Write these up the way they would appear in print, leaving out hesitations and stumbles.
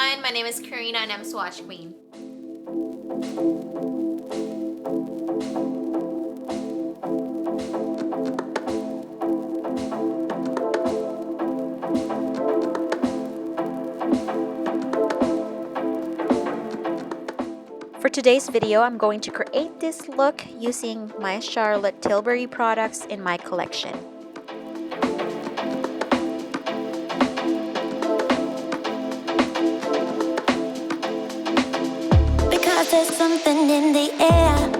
everyone, my name is Karina and I'm Swatch Queen. For today's video, I'm going to create this look using my Charlotte Tilbury products in my collection. Because there's something in the air.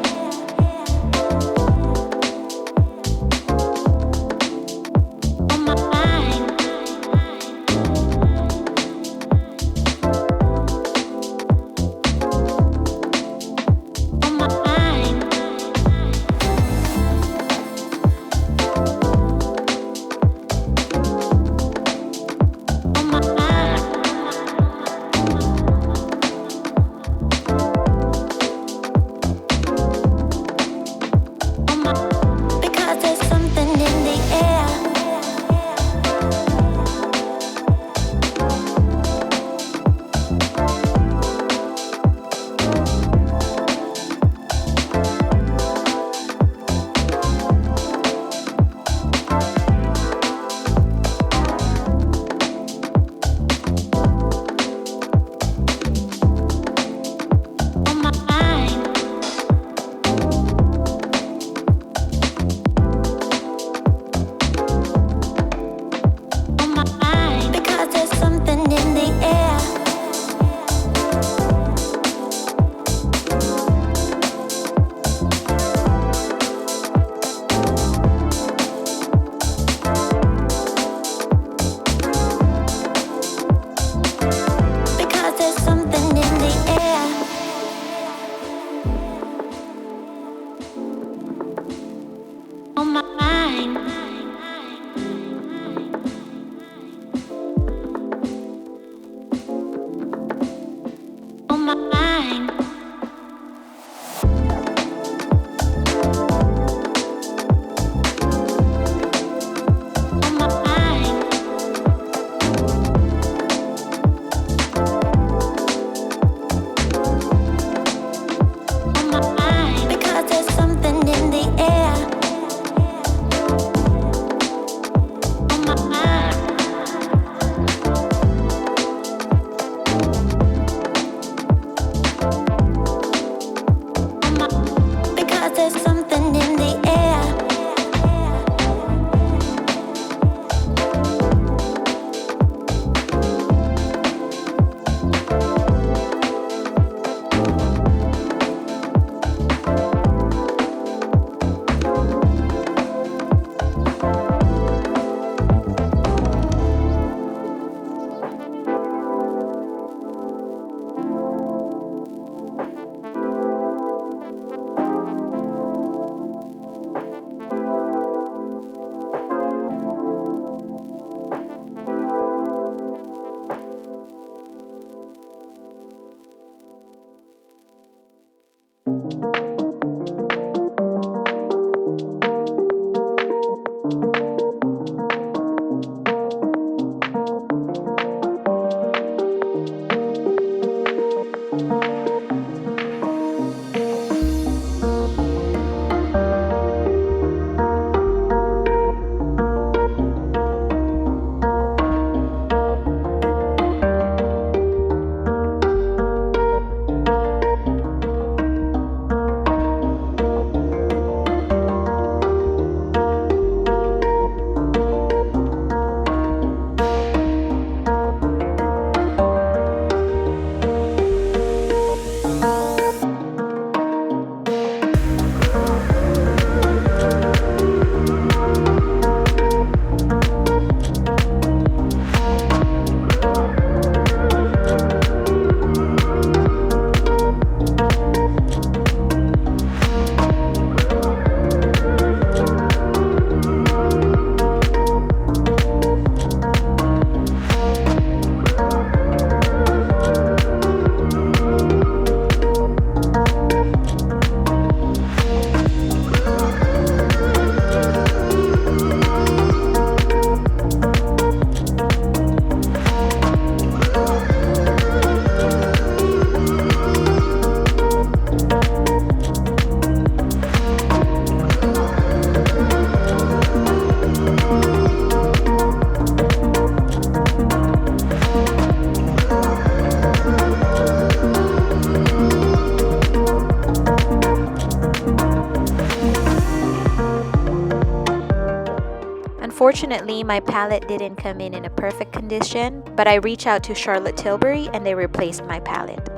Unfortunately, my palette didn't come in a perfect condition, but I reached out to Charlotte Tilbury and they replaced my palette.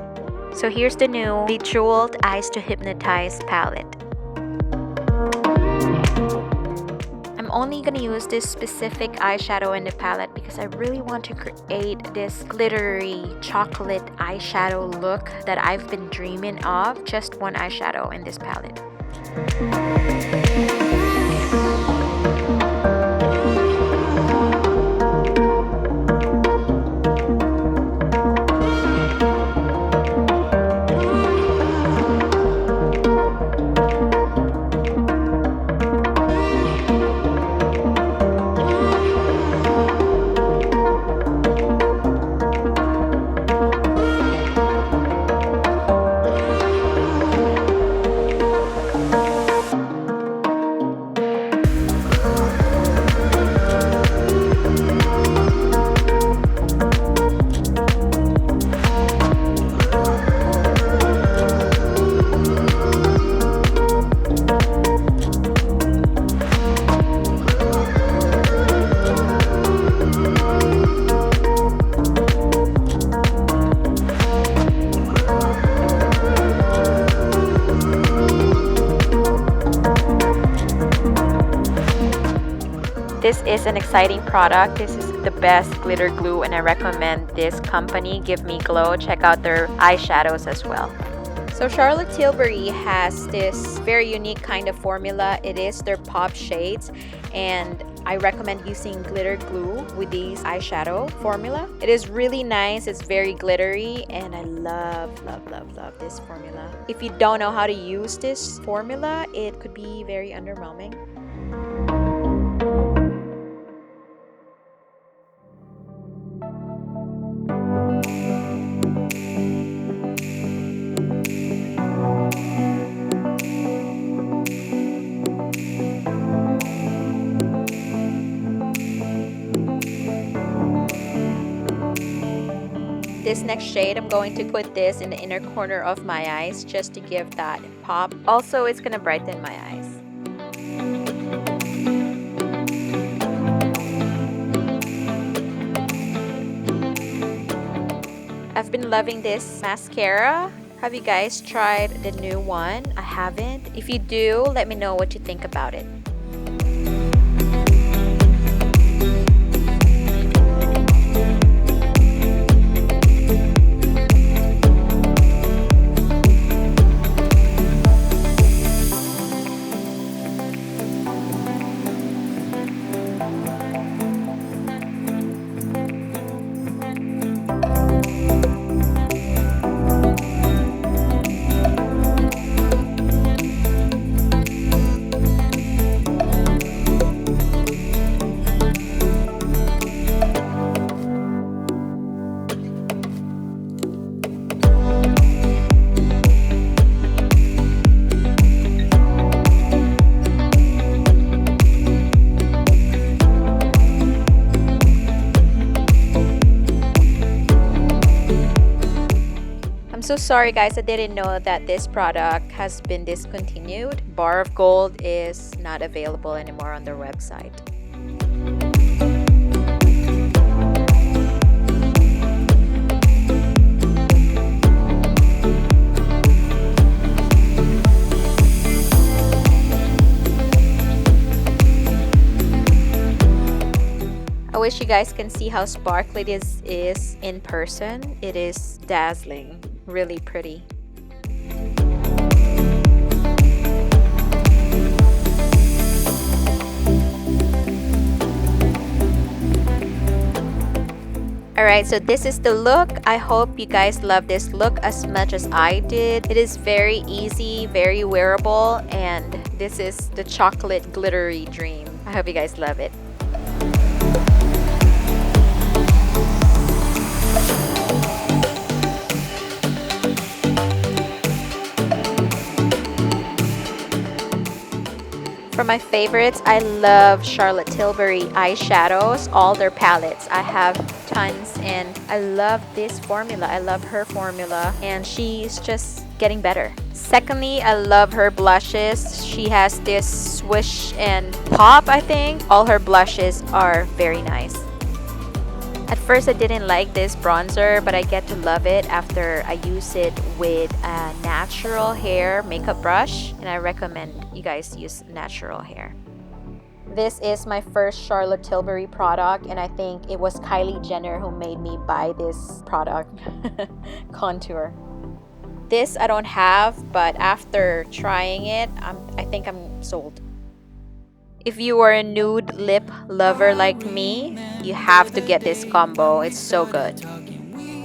So here's the new Bejeweled Eyes to Hypnotize palette. I'm only gonna use this specific eyeshadow in the palette because I really want to create this glittery chocolate eyeshadow look that I've been dreaming of. Just one eyeshadow in this palette. This is an exciting product. This is the best glitter glue and I recommend this company. Give Me Glow. Check out their eyeshadows as well. So Charlotte Tilbury has this very unique kind of formula. It is their pop shades and I recommend using glitter glue with these eyeshadow formula. It is really nice. It's very glittery and I love this formula. If you don't know how to use this formula, it could be very underwhelming. This next shade, I'm going to put this in the inner corner of my eyes just to give that pop. Also, it's going to brighten my eyes. I've been loving this mascara. Have you guys tried the new one? I haven't. If you do, let me know what you think about it. I'm so sorry guys, I didn't know that this product has been discontinued. Bar of Gold is not available anymore on their website. I wish you guys can see how sparkly this is in person. It is dazzling, really pretty. Alright, so this is the look. I hope you guys love this look as much as I did. It is very easy, very wearable, and this is the chocolate glittery dream. I hope you guys love it. For my favorites, I love Charlotte Tilbury eyeshadows, all their palettes. I have tons, and I love this formula. I love her formula, and she's just getting better. Secondly, I love her blushes. She has this swish and pop, I think. All her blushes are very nice. At first, I didn't like this bronzer, but I get to love it after I use it with a natural hair makeup brush, and I recommend you guys use natural hair. This is my first Charlotte Tilbury product, and I think it was Kylie Jenner who made me buy this product, Contour. This I don't have, but after trying it, I think I'm sold. If you are a nude lip lover like me, you have to get this combo. It's so good.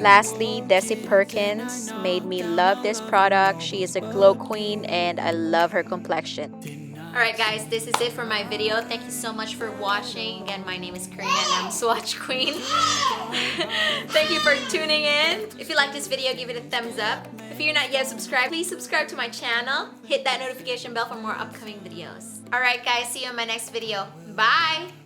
Lastly, Desi Perkins made me love this product. She is a glow queen and I love her complexion. Alright guys, this is it for my video. Thank you so much for watching. Again, my name is Karina and I'm Swatch Queen. Thank you for tuning in. If you like this video, give it a thumbs up. If you're not yet subscribed, please subscribe to my channel. Hit that notification bell for more upcoming videos. Alright guys, see you in my next video. Bye!